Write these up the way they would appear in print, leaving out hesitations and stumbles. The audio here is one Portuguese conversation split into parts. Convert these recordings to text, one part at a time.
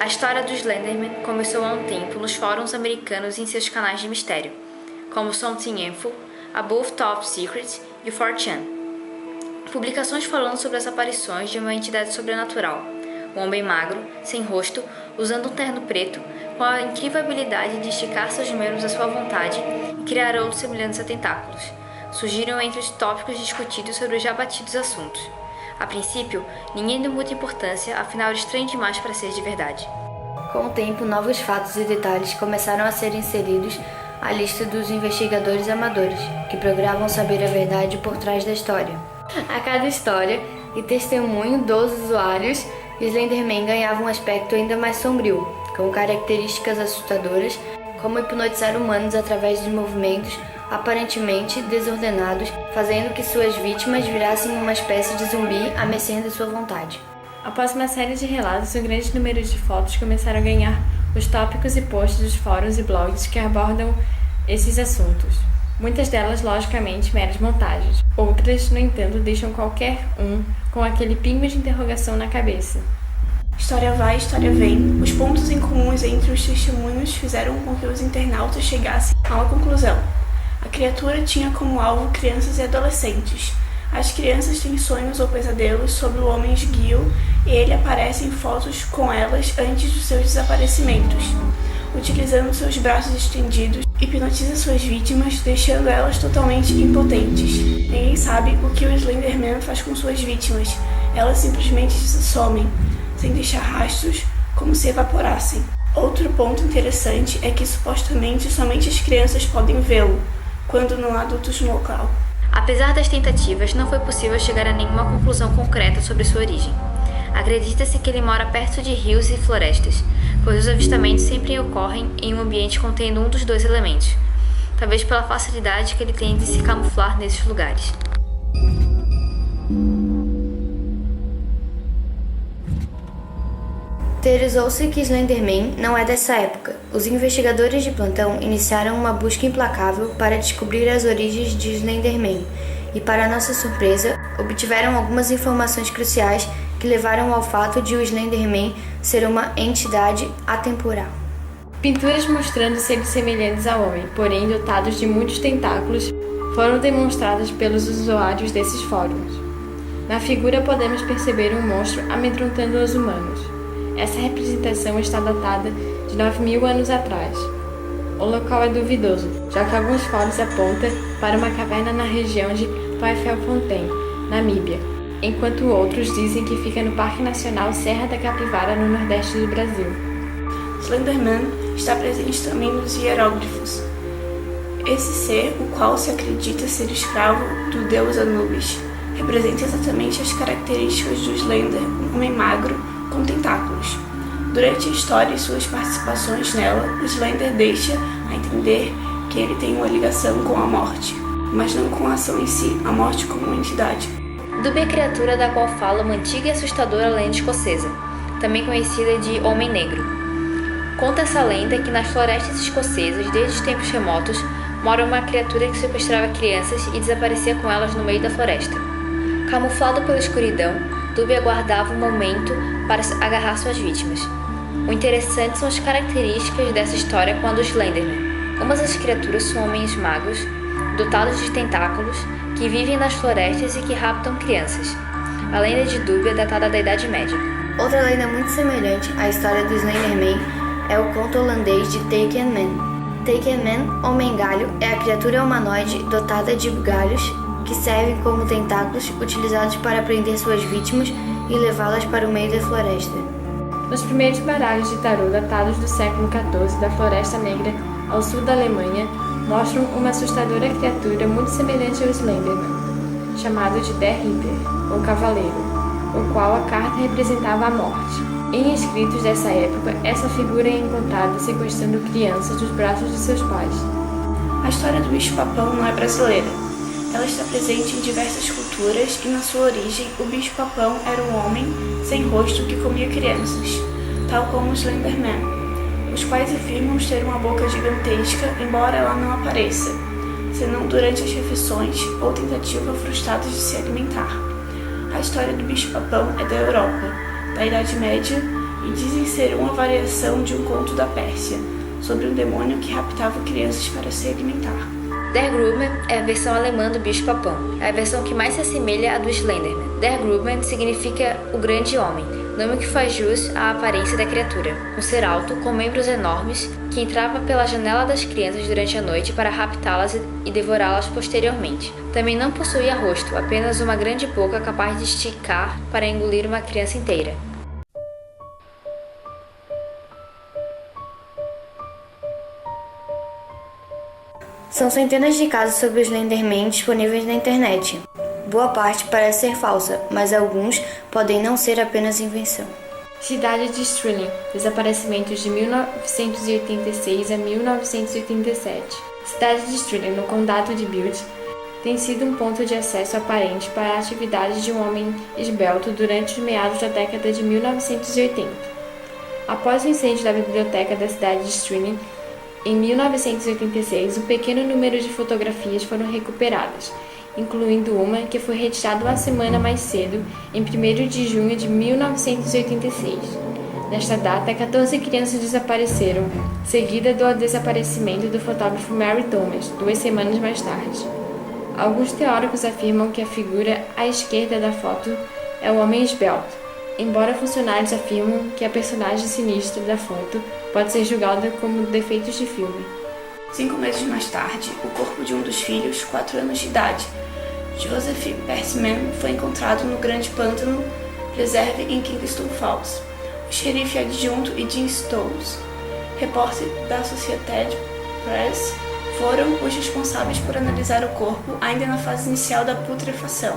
A história do Slenderman começou há um tempo nos fóruns americanos e em seus canais de mistério, como Something Info, Above Top Secret e o 4chan. Publicações falando sobre as aparições de uma entidade sobrenatural, um homem magro, sem rosto, usando um terno preto, com a incrível habilidade de esticar seus membros à sua vontade e criar outros semelhantes a tentáculos, surgiram entre os tópicos discutidos sobre os já batidos assuntos. A princípio, ninguém deu muita importância, afinal era estranho demais para ser de verdade. Com o tempo, novos fatos e detalhes começaram a ser inseridos à lista dos investigadores amadores, que procuravam saber a verdade por trás da história. A cada história e testemunho dos usuários, Slenderman ganhava um aspecto ainda mais sombrio, com características assustadoras, como hipnotizar humanos através de movimentos aparentemente desordenados, fazendo que suas vítimas virassem uma espécie de zumbi à mercê de sua vontade. Após uma série de relatos, um grande número de fotos começaram a ganhar os tópicos e posts dos fóruns e blogs que abordam esses assuntos. Muitas delas, logicamente, meras montagens. Outras, no entanto, deixam qualquer um com aquele pingo de interrogação na cabeça. História vai, história vem. Os pontos em comuns entre os testemunhos fizeram com que os internautas chegassem a uma conclusão. A criatura tinha como alvo crianças e adolescentes. As crianças têm sonhos ou pesadelos sobre o homem esguio e ele aparece em fotos com elas antes dos seus desaparecimentos. Utilizando seus braços estendidos, hipnotiza suas vítimas, deixando elas totalmente impotentes. Ninguém sabe o que o Slenderman faz com suas vítimas. Elas simplesmente se somem, sem deixar rastros, como se evaporassem. Outro ponto interessante é que supostamente somente as crianças podem vê-lo, quando não há adultos no local. Apesar das tentativas, não foi possível chegar a nenhuma conclusão concreta sobre sua origem. Acredita-se que ele mora perto de rios e florestas, pois os avistamentos sempre ocorrem em um ambiente contendo um dos dois elementos, talvez pela facilidade que ele tem de se camuflar nesses lugares. Teorizou-se que Slenderman não é dessa época. Os investigadores de plantão iniciaram uma busca implacável para descobrir as origens de Slenderman e, para nossa surpresa, obtiveram algumas informações cruciais que levaram ao fato de o Slenderman ser uma entidade atemporal. Pinturas mostrando seres semelhantes ao homem, porém dotados de muitos tentáculos, foram demonstradas pelos usuários desses fóruns. Na figura podemos perceber um monstro amedrontando os humanos. Essa representação está datada de 9.000 anos atrás. O local é duvidoso, já que alguns fóruns apontam para uma caverna na região de Tweefontein, Namíbia, enquanto outros dizem que fica no Parque Nacional Serra da Capivara, no nordeste do Brasil. Slenderman está presente também nos hieróglifos. Esse ser, o qual se acredita ser escravo do deus Anubis, representa exatamente as características do Slender, um homem magro, com tentáculos. Durante a história e suas participações nela, o Slender deixa a entender que ele tem uma ligação com a morte, mas não com a ação em si, a morte como uma entidade. Dub é a criatura da qual fala uma antiga e assustadora lenda escocesa, também conhecida de Homem Negro. Conta essa lenda que nas florestas escocesas, desde os tempos remotos, mora uma criatura que sequestrava crianças e desaparecia com elas no meio da floresta. Camuflado pela escuridão, Dub aguardava um momento para agarrar suas vítimas. O interessante são as características dessa história com a do Slenderman. Ambas as criaturas são homens magros, dotados de tentáculos, que vivem nas florestas e que raptam crianças. A lenda de Dub é datada da Idade Média. Outra lenda muito semelhante à história do Slenderman é o conto holandês de Taken Man. Taken Man, Homem Galho, é a criatura humanoide dotada de galhos que servem como tentáculos utilizados para prender suas vítimas e levá-las para o meio da floresta. Os primeiros baralhos de tarô datados do século XIV da Floresta Negra ao sul da Alemanha mostram uma assustadora criatura muito semelhante ao Slenderman, chamado de Der Ritter, ou Cavaleiro, o qual a carta representava a morte. Em escritos dessa época, essa figura é encontrada sequestrando crianças dos braços de seus pais. A história do bicho-papão não é brasileira. Ela está presente em diversas culturas e, na sua origem, o bicho-papão era um homem sem rosto que comia crianças, tal como o Slenderman. Os pais afirmam ter uma boca gigantesca, embora ela não apareça, senão durante as refeições ou tentativas frustradas de se alimentar. A história do bicho-papão é da Europa, da Idade Média e dizem ser uma variação de um conto da Pérsia, sobre um demônio que raptava crianças para se alimentar. Der Grubman é a versão alemã do bicho-papão. É a versão que mais se assemelha à do Slenderman. Der Grubman significa o grande homem, nome que faz jus à aparência da criatura. Um ser alto, com membros enormes, que entrava pela janela das crianças durante a noite para raptá-las e devorá-las posteriormente. Também não possuía rosto, apenas uma grande boca capaz de esticar para engolir uma criança inteira. São centenas de casos sobre o Slenderman disponíveis na internet. Boa parte parece ser falsa, mas alguns podem não ser apenas invenção. Cidade de Stirling, desaparecimentos de 1986 a 1987. Cidade de Stirling, no condado de Bute, tem sido um ponto de acesso aparente para a atividade de um homem esbelto durante os meados da década de 1980. Após o incêndio da biblioteca da cidade de Stirling, em 1986, um pequeno número de fotografias foram recuperadas, incluindo uma que foi retirada uma semana mais cedo, em 1º de junho de 1986. Nesta data, 14 crianças desapareceram, seguida do desaparecimento do fotógrafo Mary Thomas, 2 semanas mais tarde. Alguns teóricos afirmam que a figura à esquerda da foto é o homem esbelto, embora funcionários afirmam que a personagem sinistra da foto pode ser julgada como defeitos de filme. 5 meses mais tarde, o corpo de um dos filhos, 4 anos de idade, Joseph Persimmon, foi encontrado no Grande Pântano Reserve em Kingston Falls. O xerife adjunto e Jim Stowes, repórter da Associated Press, foram os responsáveis por analisar o corpo ainda na fase inicial da putrefação,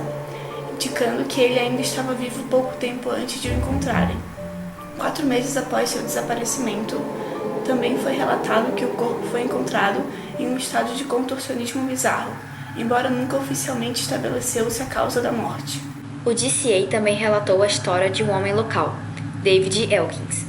indicando que ele ainda estava vivo pouco tempo antes de o encontrarem. 4 meses após seu desaparecimento, também foi relatado que o corpo foi encontrado em um estado de contorcionismo bizarro, embora nunca oficialmente estabeleceu-se a causa da morte. O DCA também relatou a história de um homem local, David Elkins.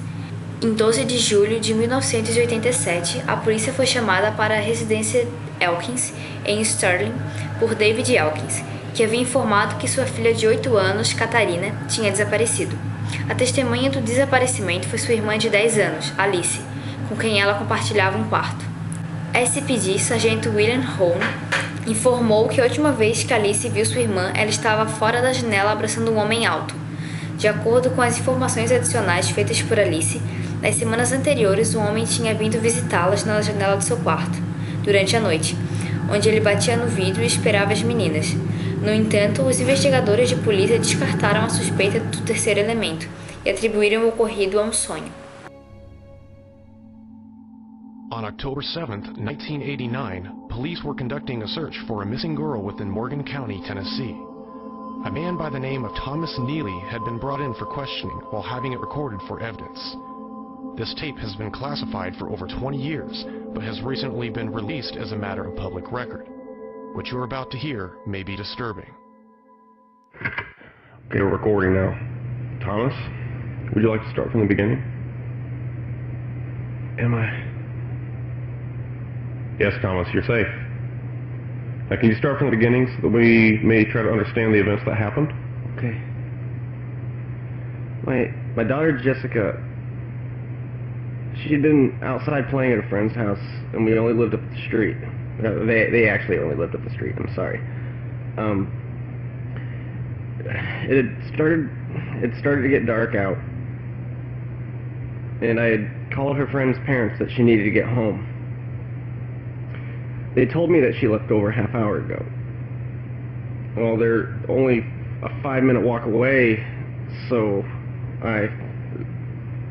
Em 12 de julho de 1987, a polícia foi chamada para a residência Elkins, em Stirling, por David Elkins, que havia informado que sua filha de 8 anos, Catarina, tinha desaparecido. A testemunha do desaparecimento foi sua irmã de 10 anos, Alice, com quem ela compartilhava um quarto. A SPD, sargento William Hone, informou que a última vez que Alice viu sua irmã, ela estava fora da janela abraçando um homem alto. De acordo com as informações adicionais feitas por Alice, nas semanas anteriores, um homem tinha vindo visitá-las na janela do seu quarto, durante a noite, onde ele batia no vidro e esperava as meninas. No entanto, os investigadores de polícia descartaram a suspeita do terceiro elemento e atribuíram o ocorrido a um sonho. On October 7, 1989, police were conducting a search for a missing girl within Morgan County, Tennessee. A man by the name of Thomas Neely had been brought in for questioning while having it recorded for evidence. This tape has been classified for over 20 years, but has recently been released as a matter of public record. What you're about to hear may be disturbing. Okay, we're recording now. Thomas, would you like to start from the beginning? Am I? Yes, Thomas, you're safe. Now, can you start from the beginning so that we may try to understand the events that happened? Okay. My daughter Jessica, she'd been outside playing at a friend's house, and we only lived up the street. No, they actually only lived up the street. I'm sorry. It started to get dark out, and I had called her friend's parents that she needed to get home. They told me that she left over a half hour ago. Well, they're only a 5-minute walk away, so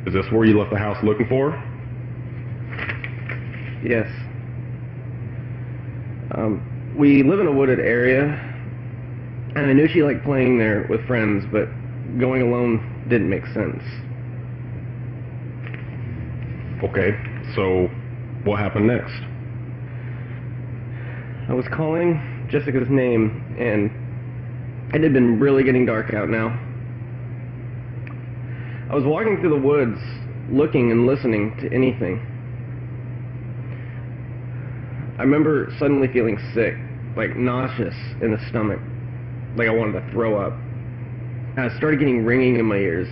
Is this where you left the house looking for her? Yes. We live in a wooded area, and I knew she liked playing there with friends, but going alone didn't make sense. Okay, so what happened next? I was calling Jessica's name, and it had been really getting dark out now. I was walking through the woods, looking and listening to anything. I remember suddenly feeling sick, like nauseous in the stomach, like I wanted to throw up. And I started getting ringing in my ears.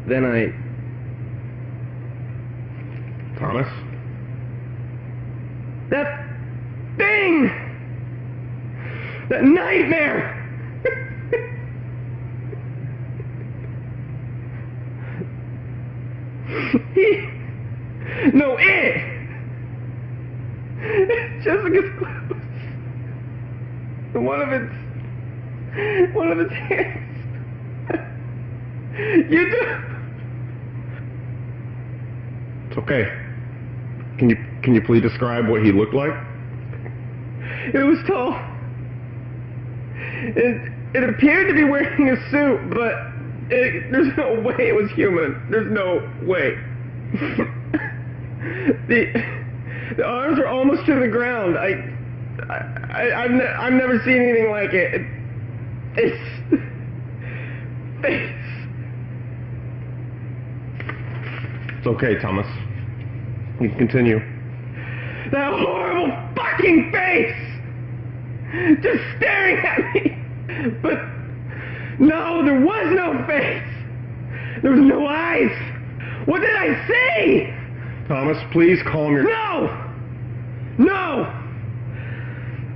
Then Thomas? that thing! That nightmare! Jessica's clothes. One of its hands. You do. It's okay. Can you please describe what he looked like? It was tall. It appeared to be wearing a suit, but there's no way it was human. There's no way. The arms are almost to the ground. I've never seen anything like it. It's face. It's okay, Thomas. You can continue. That horrible fucking face! Just staring at me! But no, there was no face! There was no eyes! What did I see? Thomas, please calm your... No! No!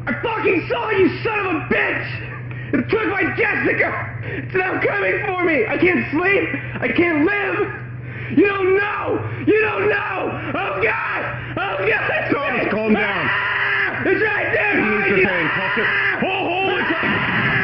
I fucking saw you, son of a bitch! It took my Jessica! It's now coming for me! I can't sleep! I can't live! You don't know! You don't know! Oh God! Oh God! Thomas, calm down. Ah! It's right there! Mr. Payne, Ah! hold it.